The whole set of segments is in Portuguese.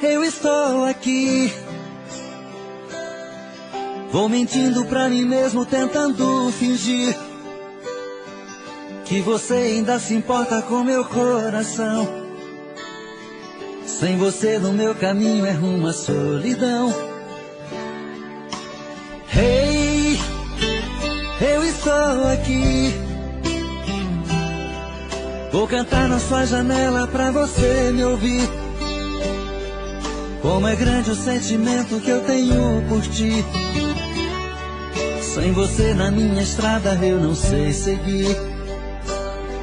eu estou aqui. Vou mentindo pra mim mesmo, tentando fingir que você ainda se importa com meu coração. Sem você no meu caminho é rumo à solidão. Hey, eu estou aqui. Vou cantar na sua janela pra você me ouvir. Como é grande o sentimento que eu tenho por ti. Sem você na minha estrada eu não sei seguir.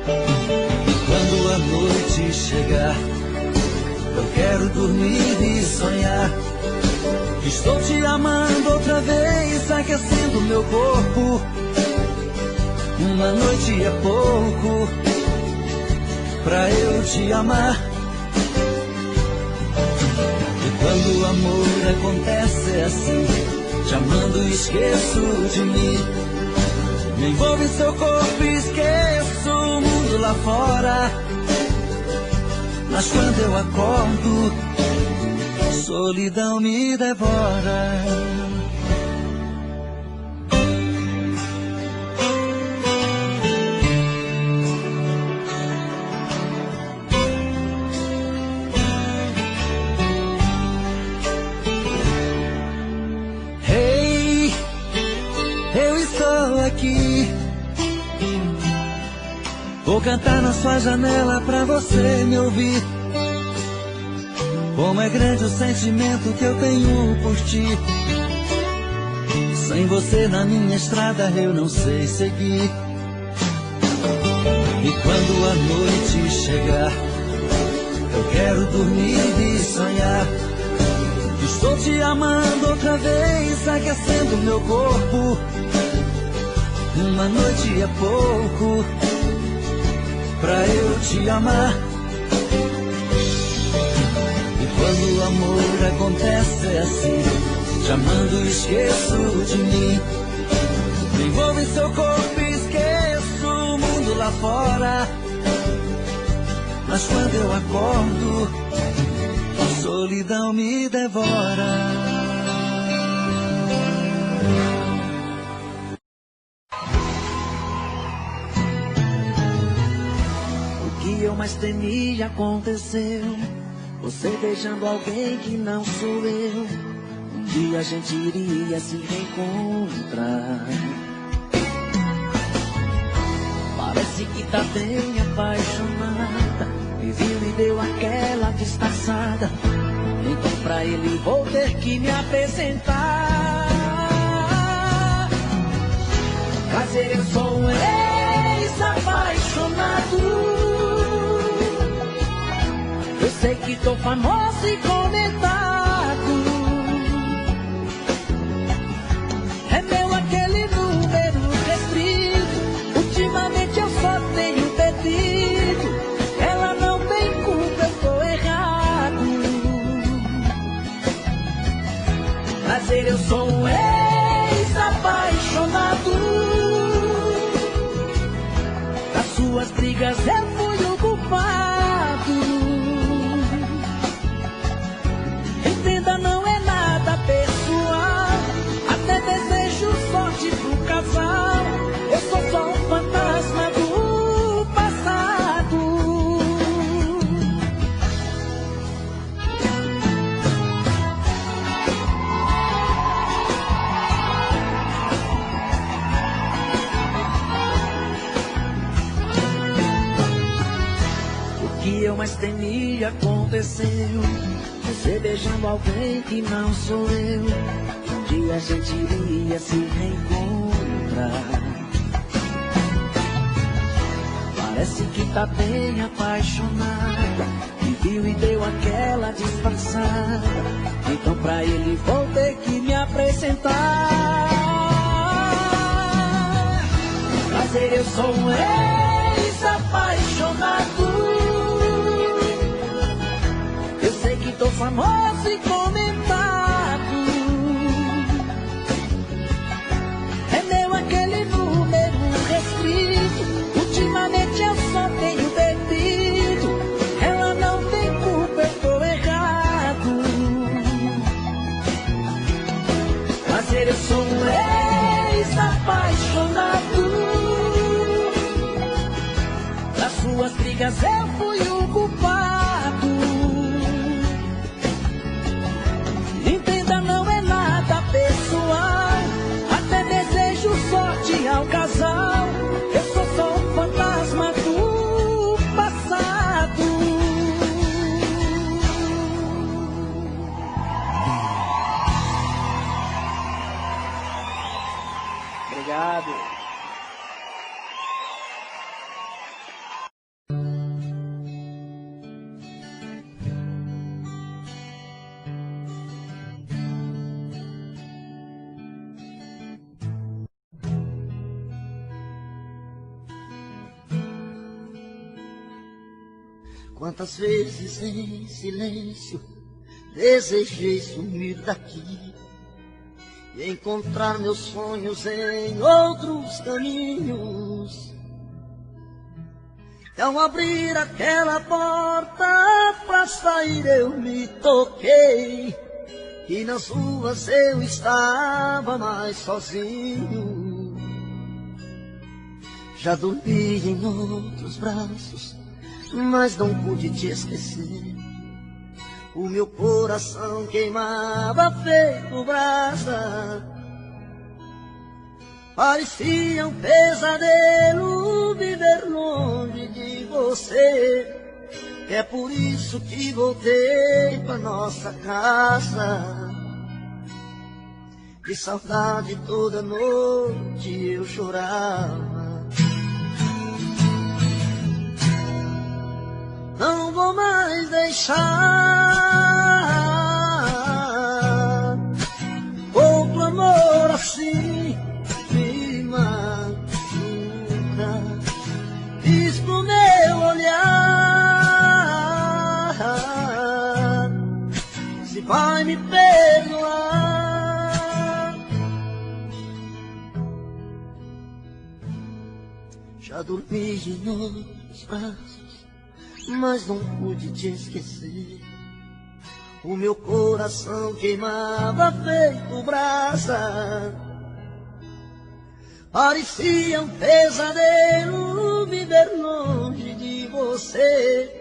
E quando a noite chegar, eu quero dormir e sonhar que estou te amando outra vez, aquecendo meu corpo. Uma noite é pouco pra eu te amar. E quando o amor acontece é assim, te amando e esqueço de mim. Me envolvo em seu corpo e esqueço o mundo lá fora. Mas quando eu acordo, solidão me devora. Hey, eu estou aqui. Vou cantar na sua janela pra você me ouvir. Como é grande o sentimento que eu tenho por ti. Sem você na minha estrada eu não sei seguir. E quando a noite chegar, eu quero dormir e sonhar que estou te amando outra vez, aquecendo meu corpo. Uma noite é pouco pra eu te amar. E quando o amor acontece é assim, te amando e esqueço de mim. Me envolvo em seu corpo e esqueço o mundo lá fora. Mas quando eu acordo, a solidão me devora. Eu mais temia aconteceu. Você beijando alguém que não sou eu. Um dia a gente iria se reencontrar. Parece que tá bem apaixonada. Me viu e deu aquela disfarçada. Então pra ele vou ter que me apresentar. Prazer, eu sou um ex-apaixonado. Eu sei que tô famoso e comentado. É meu aquele número restrito. Ultimamente eu só tenho pedido. Ela não tem culpa, eu tô errado. Prazer, eu sou um ex-apaixonado. Das suas brigas eu fui o culpado. Não é nada pessoal, até desejo sorte pro casal. Eu sou só um fantasma do passado. O que eu mais temia aconteceu. Você beijando alguém que não sou eu. Um dia a gente iria se reencontrar. Parece que tá bem apaixonada. Me viu e deu aquela disfarçada. Então pra ele vou ter que me apresentar. Prazer, eu sou um ex-apaixonado. Eu sei que tô famoso e comentado. É meu aquele número restrito. Ultimamente eu só tenho bebido. Ela não tem culpa, eu tô errado. escolhas eu fui o culpado. Entenda, não é nada pessoal, até desejo sorte ao casal. Eu sou só um fantasma do passado. Obrigado. Quantas vezes em silêncio desejei sumir daqui e encontrar meus sonhos em outros caminhos. E ao abrir aquela porta pra sair eu me toquei, e nas ruas eu estava mais sozinho. Já dormi em outros braços, mas não pude te esquecer. O meu coração queimava feito brasa. Parecia um pesadelo viver longe de você. É por isso que voltei pra nossa casa. De saudade toda noite eu chorava. Não vou mais deixar outro amor assim me machuca. Diz pro meu olhar se vai me perdoar. Já dormi em outros braços, mas não pude te esquecer. O meu coração queimava feito brasa. Parecia um pesadelo viver longe de você.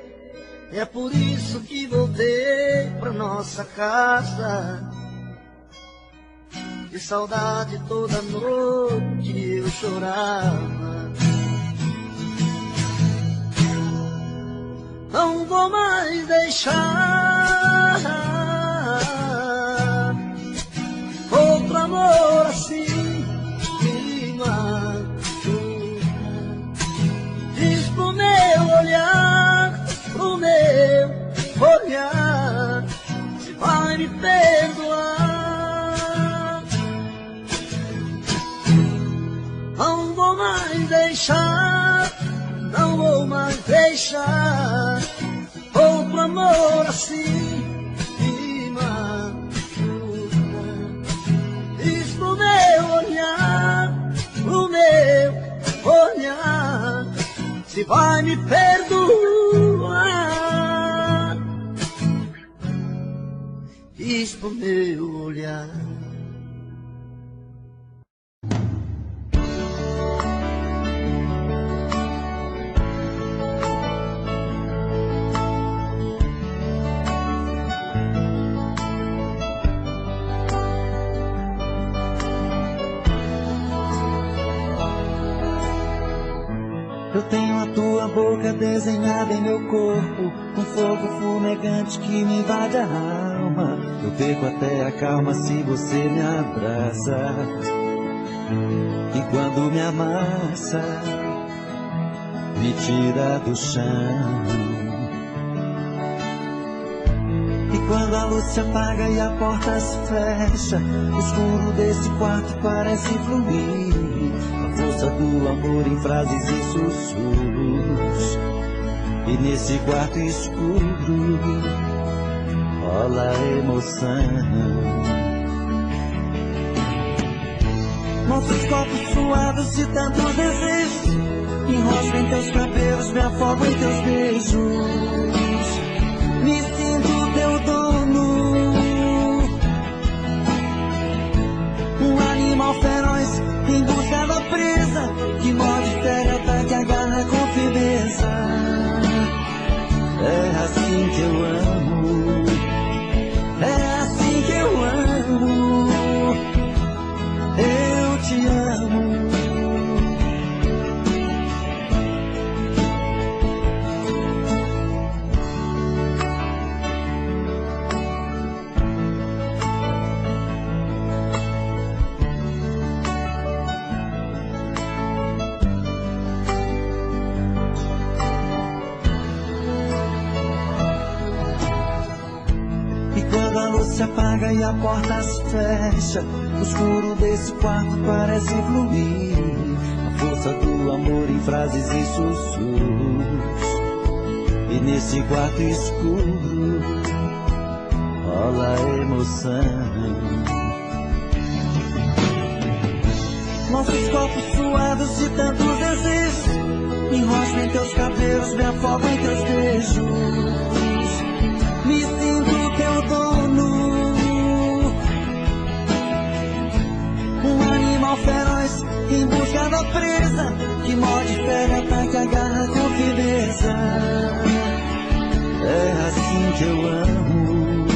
É por isso que voltei pra nossa casa. De saudade toda noite eu chorava. Não vou mais deixar outro amor assim me machuca. Diz pro meu olhar se vai me perdoar. Não vou mais deixar, não vou mais deixar outro amor assim me machuca. Diz pro meu olhar se vai me perdoar. Diz pro meu olhar. Eu tenho a tua boca desenhada em meu corpo, um fogo fumegante que me invade a alma. Eu perco até a calma se você me abraça. E quando me amassa, me tira do chão. E quando a luz se apaga e a porta se fecha, o escuro desse quarto parece fluir. A força do amor em frases e sussurros. E nesse quarto escuro rola emoção. Nossos corpos suados de tantos desejos, enrosco em teus cabelos, me afogo em teus beijos. Me sinto teu dono, um animal feroz em busca da presa, que morde, pega, ataca, agarra com firmeza. se apaga e a porta se fecha. O escuro desse quarto parece fluir a força do amor em frases e sussurros. E nesse quarto escuro rola emoção. Nossos corpos suados de tantos desejos, me enrosco em teus cabelos, me afogo em teus beijos. Me sinto teu dono, um animal feroz em busca da presa, que morde, pega, ataca, agarra com firmeza. É assim que eu amo,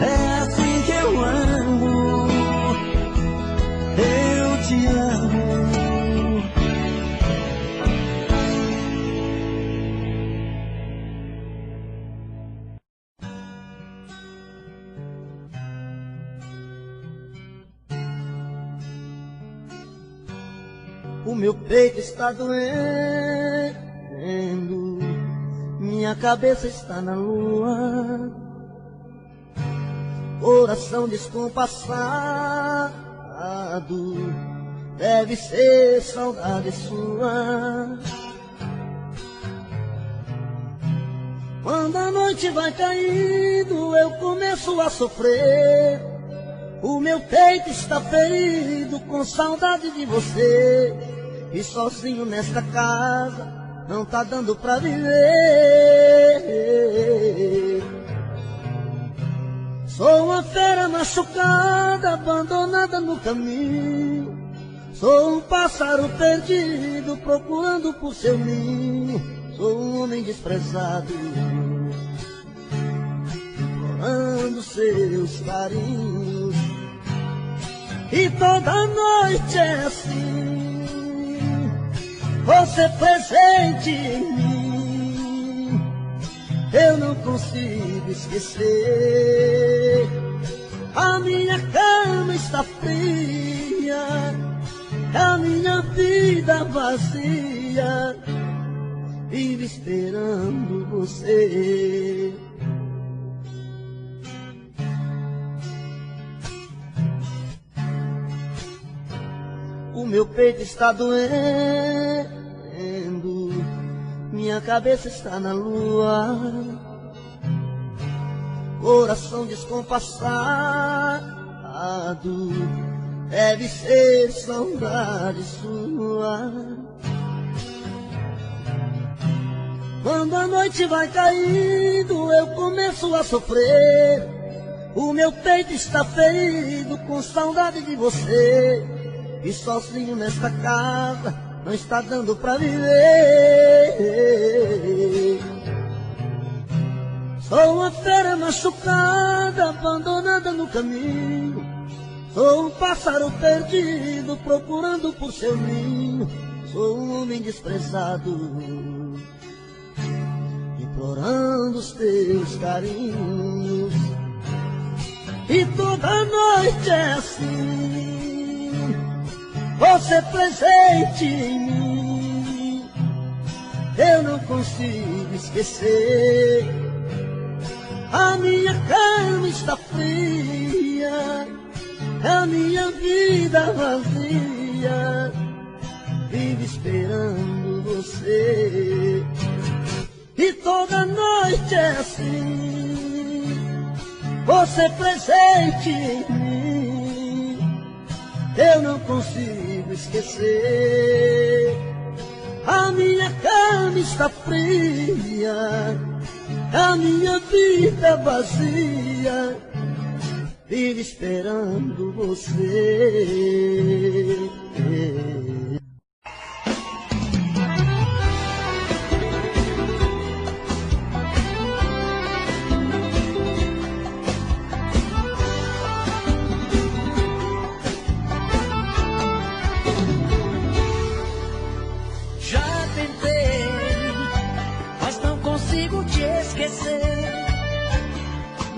é assim que eu amo, eu te amo. O meu peito está doendo, minha cabeça está na lua, coração descompassado, deve ser saudade sua. Quando a noite vai caindo, eu começo a sofrer. O meu peito está ferido com saudade de você. E sozinho nesta casa não tá dando pra viver. Sou uma fera machucada, abandonada no caminho. Sou um pássaro perdido, procurando por seu ninho. Sou um homem desprezado, implorando seus carinhos. E toda noite é assim, você presente em mim. Eu não consigo esquecer. A minha cama está fria, a minha vida vazia, vive esperando você. O meu peito está doendo, minha cabeça está na lua, coração descompassado, deve ser saudade sua. Quando a noite vai caindo, eu começo a sofrer. O meu peito está ferido com saudade de você. E sozinho nesta casa não está dando pra viver. Sou uma fera machucada, abandonada no caminho. Sou um pássaro perdido, procurando por seu ninho. Sou um homem desprezado, implorando os teus carinhos. E toda noite é assim, você presente em mim. Eu não consigo esquecer. A minha cama está fria, a minha vida vazia, vive esperando você. E toda noite é assim, você presente em mim. Eu não consigo esquecer. A minha cama está fria, a minha vida vazia, vive esperando você.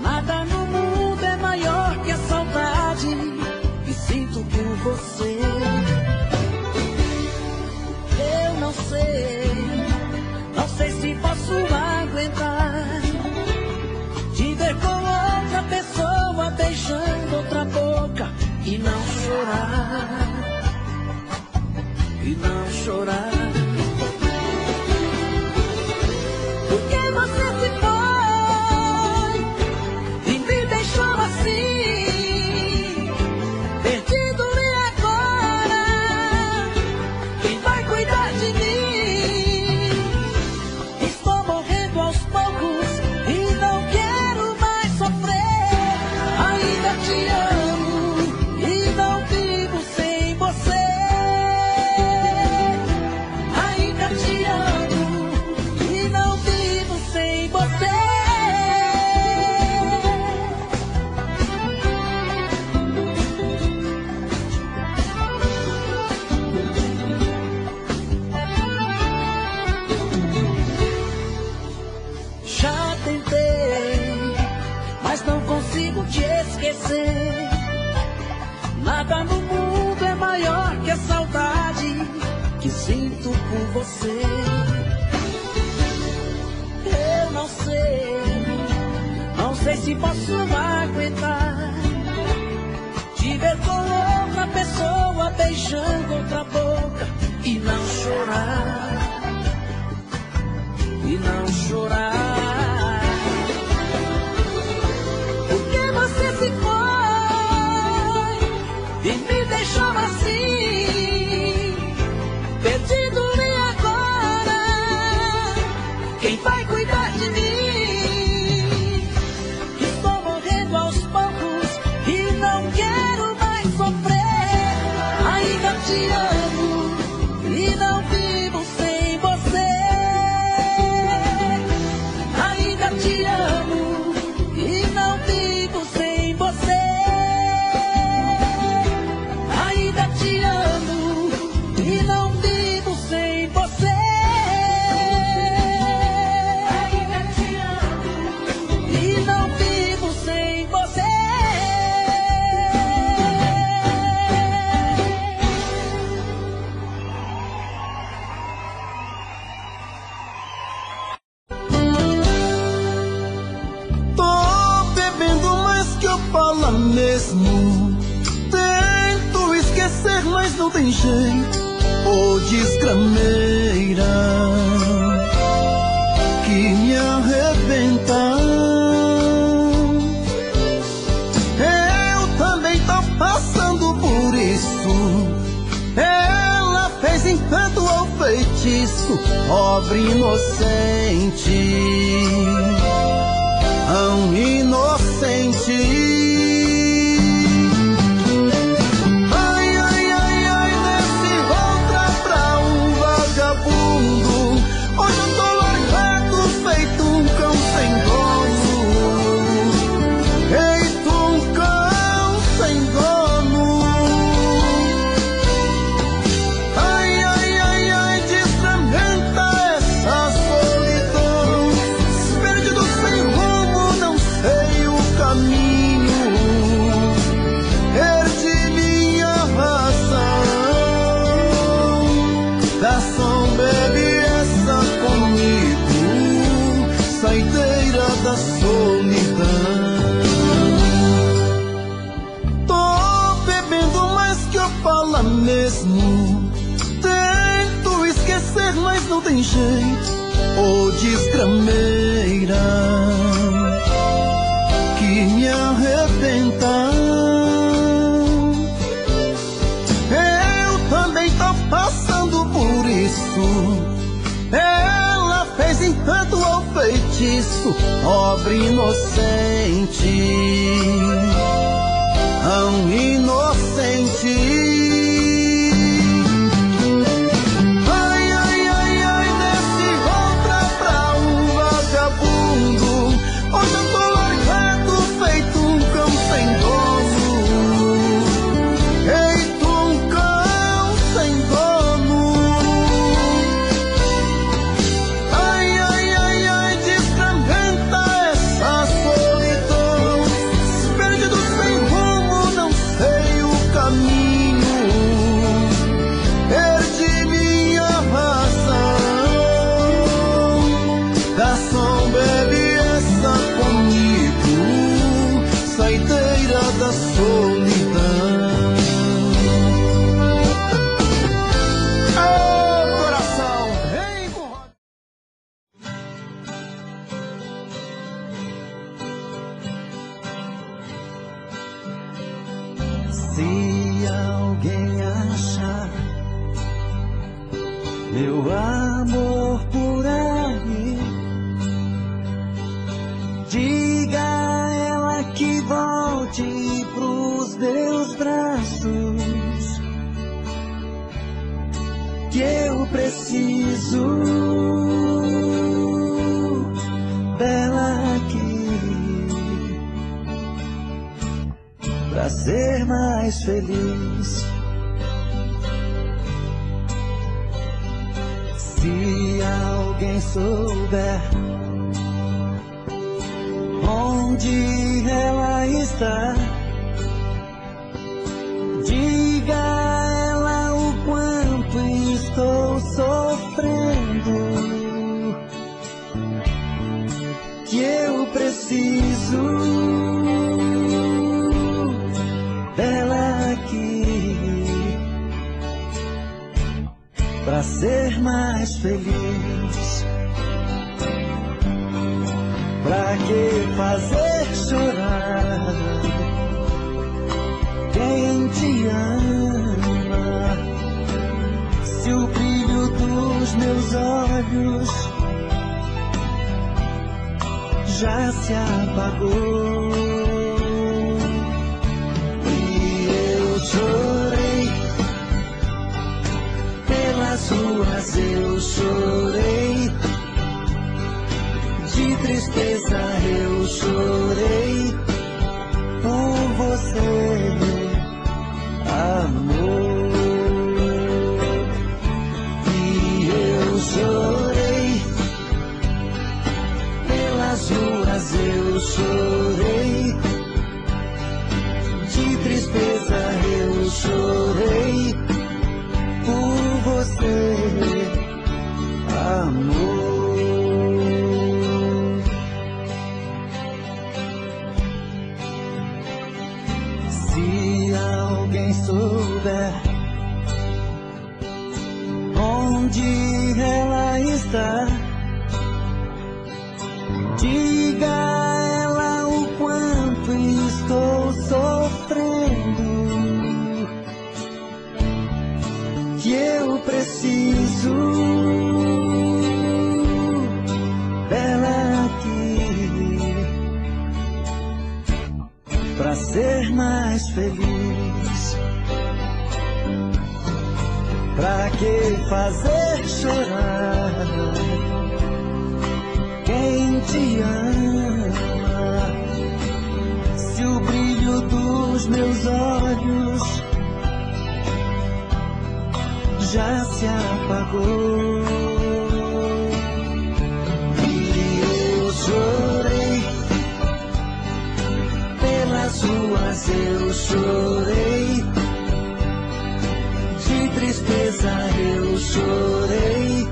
Nada no mundo é maior que a saudade que sinto por você. Eu não sei se posso aguentar te ver com outra pessoa. consigo te esquecer. Nada no mundo é maior que a saudade que sinto por você. Eu não sei se posso aguentar te ver com outra pessoa beijando outra boca e não chorar, e não chorar. Porque você se foi e me deixou assim, perdido, e agora quem vai cuidar de mim? Estou morrendo aos poucos e não quero mais sofrer. Ainda te amo e não vivo sem você. Ainda te amo e não vivo sem você. Ainda te amo e não vivo sem você. Ainda te amo e não vivo sem você. Tô bebendo mais que eu falo mesmo. Tento esquecer, mas não tem jeito. Ô desgrameira que me arrebenta. Eu também tô passando por isso. Ela fez encanto ao feitiço, pobre inocente, tão inocente. Ai, ai, ai, ai, nesse volta pra um vagabundo. Hoje eu tô largado, feito um cão sem dono. Feito um cão sem dono. Ai, ai, ai, ai, desfragmenta essa solidão. Perdido sem rumo, não sei o caminho. Perdi minha razão. Garçom, bebe essa comigo, saideira da solidão. Tô bebendo mais que eu falo mesmo. Tento esquecer, mas não tem jeito. Ô desgrameira que me arrebenta. Eu também tô passando por isso. Ela fez encanto ao feitiço, pobre inocente, tão inocente. Ai, ai, ai, ai, nesse volta pra um vagabundo. Hoje eu tô largado, feito um cão sem dono. Feito um cão sem dono. Ai, ai, ai, ai, desfragmenta essa solidão. Perdido sem rumo, não sei o caminho. Perdi minha razão. Garçom, bebe essa comigo, saideira da solidão. Ô coração, vem com roda. Se alguém achar meu amor por aí, diga a ela que volte pros meus braços, que eu preciso dela aqui pra ser mais feliz. Se alguém souber onde ela pra ser mais feliz. Pra que fazer chorar quem te ama, se o brilho dos meus olhos já se apagou? E eu chorei pelas ruas, eu chorei de tristeza, eu chorei por você, amor. E eu chorei pelas ruas, eu chorei de tristeza, eu chorei por você, amor. Se alguém souber onde ela está, diga a ela o quanto estou sofrendo, que eu preciso dela aqui pra ser mais feliz. Pra que fazer chorar quem te ama, se o brilho dos meus olhos já se apagou? E eu chorei pelas ruas, eu chorei de tristeza, eu chorei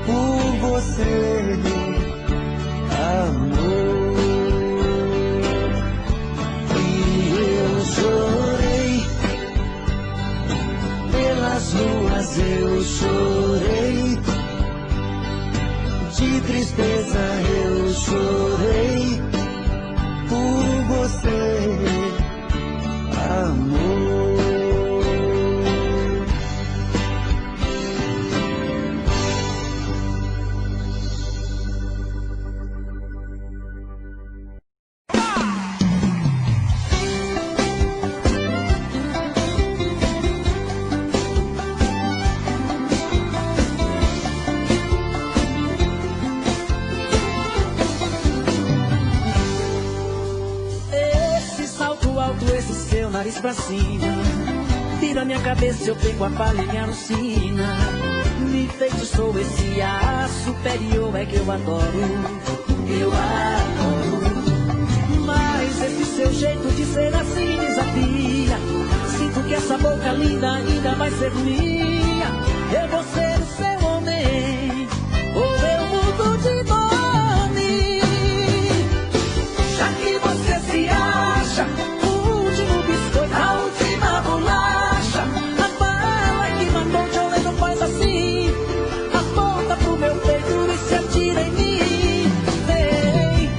por você, amor. E eu chorei pelas ruas, eu chorei de tristeza, eu chorei por você, amor. Nariz pra cima, tira minha cabeça, eu pego a palha e me alucina. Me feitiçou esse ar superior, é que eu adoro, eu adoro. Mas esse seu jeito de ser assim me desafia. Sinto que essa boca linda ainda vai ser minha. Eu vou ser o seu homem, ou eu mudo de nome. Já que você se acha a última bolacha, a bala que matou de olho, não faz assim. Aponta pro meu peito e se atira em mim. Vem,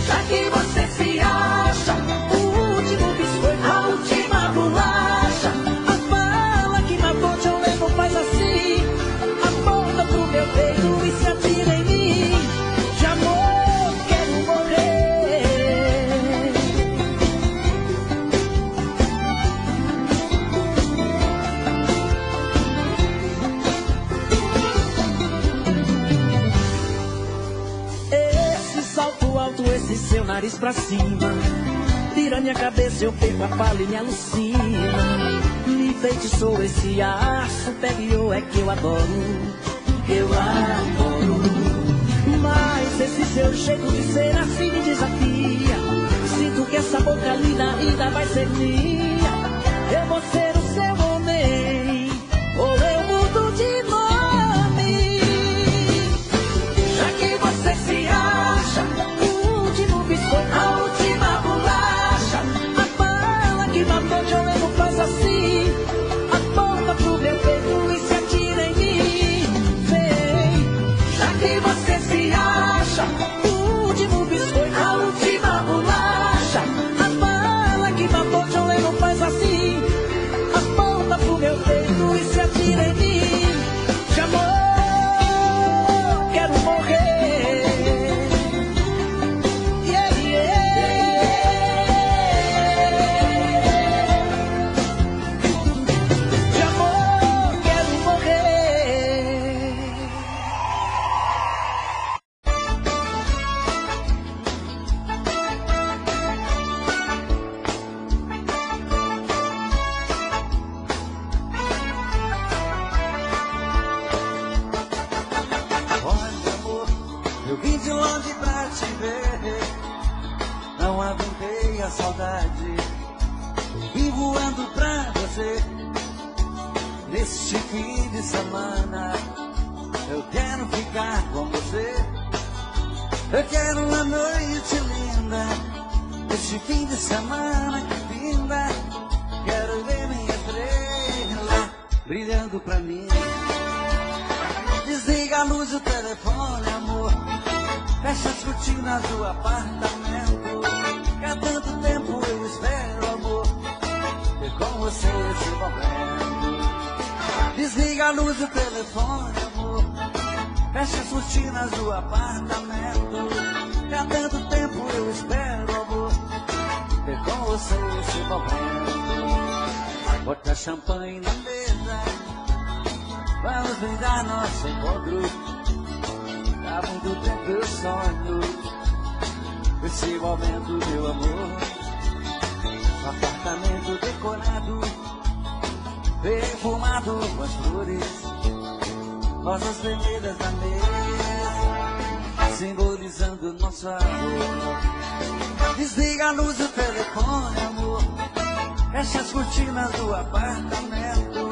já que você se acha o último biscoito, a última bolacha, a bala que matou de olho, não faz assim. Aponta pro meu peito e se atira em mim. De amor quero morrer. Esse seu nariz pra cima, tira minha cabeça, eu perco a palha e me alucina. Me feitiçou esse ar superior, é que eu adoro, eu adoro. Mas esse seu jeito de ser assim me desafia. Sinto que essa boca linda ainda vai ser minha. Eu vou ser o seu homem, ou eu mudo de nome. Já que você se acha a última bolacha, a bala que matou de olho, faz assim. Aponta pro meu peito e se atira em mim. matei a saudade. Vim voando pra você. Neste fim de semana eu quero ficar com você. Eu quero uma noite linda. Neste fim de semana que vinda, quero ver minha estrela brilhando pra mim. Desliga a luz do telefone, amor. Fecha as cortinas do apartamento. Que há tanto tempo eu espero, amor, ter com você esse momento. Desliga a luz do telefone, amor. Fecha as cortinas do apartamento. Que há tanto tempo eu espero, amor, ter com você esse momento. Bota champanhe na mesa, vamos brindar nosso encontro. Há muito tempo eu sonho esse momento, meu amor. Um apartamento decorado, perfumado com as flores, rosas vermelhas na mesa, simbolizando nosso amor. Desliga a luz do telefone, amor. Fecha as cortinas do apartamento.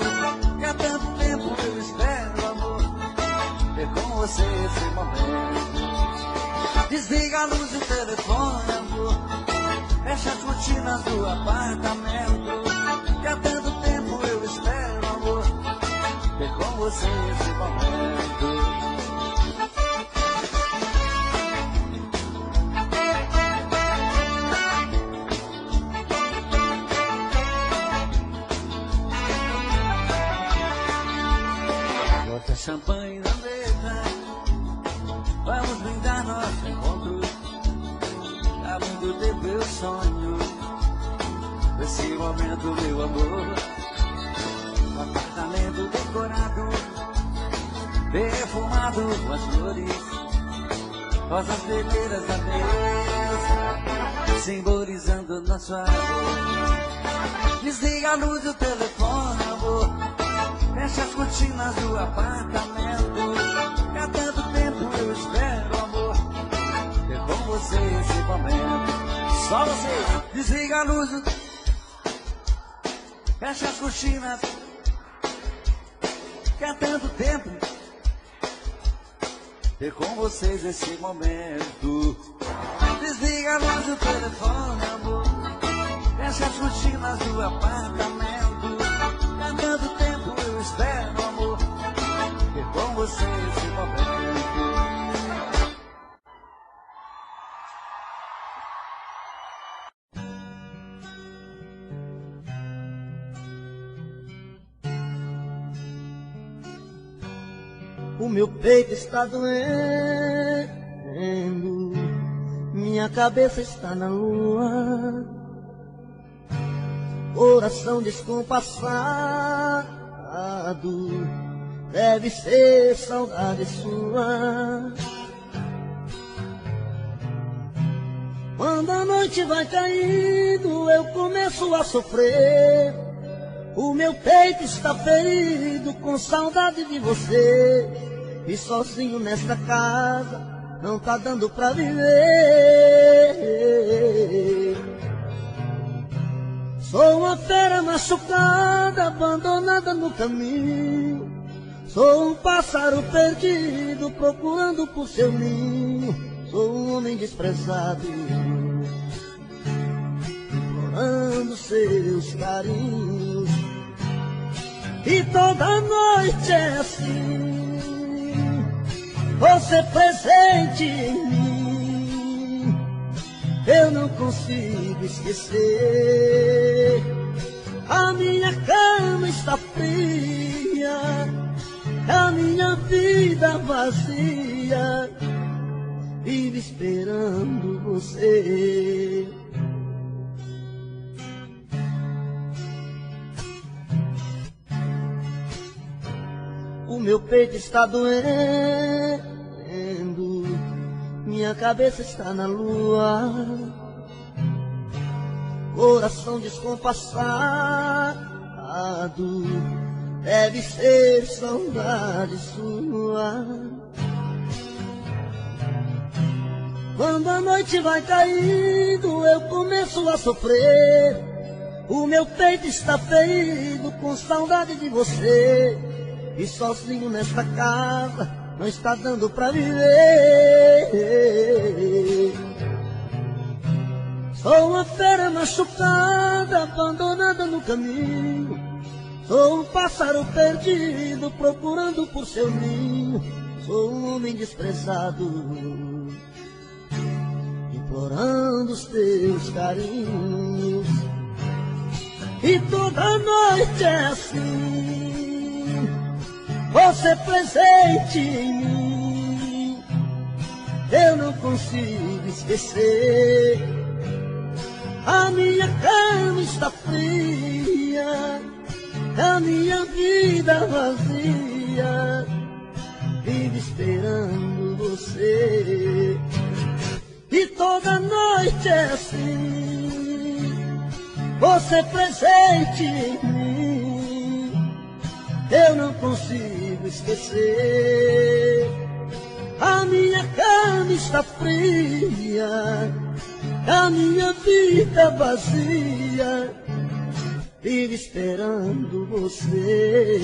Que há tanto tempo eu espero, amor, ter com você esse momento. Desliga a luz do telefone, amor. Fecha as cortinas do apartamento. Que há tanto tempo eu espero, amor, ter com você esse momento. Bota champanhe na mesa, vamos brindar nosso encontro. Há muito tempo eu sonho esse momento, meu amor. Um apartamento decorado, perfumado com as flores, rosas vermelhas na mesa, simbolizando nosso amor. Desliga a luz do telefone, amor. Fecha as cortinas do apartamento. Que há tanto tempo eu espero, amor, ter com você esse momento. Só você. Desliga a luz do... Fecha as cortinas. Que há tanto tempo ter com vocês esse momento. Desliga a luz do telefone, amor. Fecha as cortinas do apartamento. Que há tanto tempo eu espero, amor, ter com você esse momento. O meu peito está doendo, minha cabeça está na lua, coração descompassado, deve ser saudade sua. Quando a noite vai caindo, eu começo a sofrer. O meu peito está ferido com saudade de você. E sozinho nesta casa não tá dando pra viver. Sou uma fera machucada, abandonada no caminho. Sou um pássaro perdido, procurando por seu ninho. Sou um homem desprezado, implorando seus carinhos. E toda noite é assim, você presente em mim. Eu não consigo esquecer. A minha cama está fria, a minha vida vazia, vive esperando você. O meu peito está doendo, minha cabeça está na lua, coração descompassado, deve ser saudade sua. Quando a noite vai caindo, eu começo a sofrer. O meu peito está ferido com saudade de você. E sozinho nesta casa não está dando pra viver. Sou uma fera machucada, abandonada no caminho. Sou um pássaro perdido, procurando por seu ninho. Sou um homem desprezado, implorando os teus carinhos. E toda noite é assim, você presente em mim. Eu não consigo esquecer. A minha cama está fria, a minha vida vazia, vive esperando você. E toda noite é assim, você presente em mim. Eu não consigo esquecer. A minha cama está fria, a minha vida vazia, vive esperando você.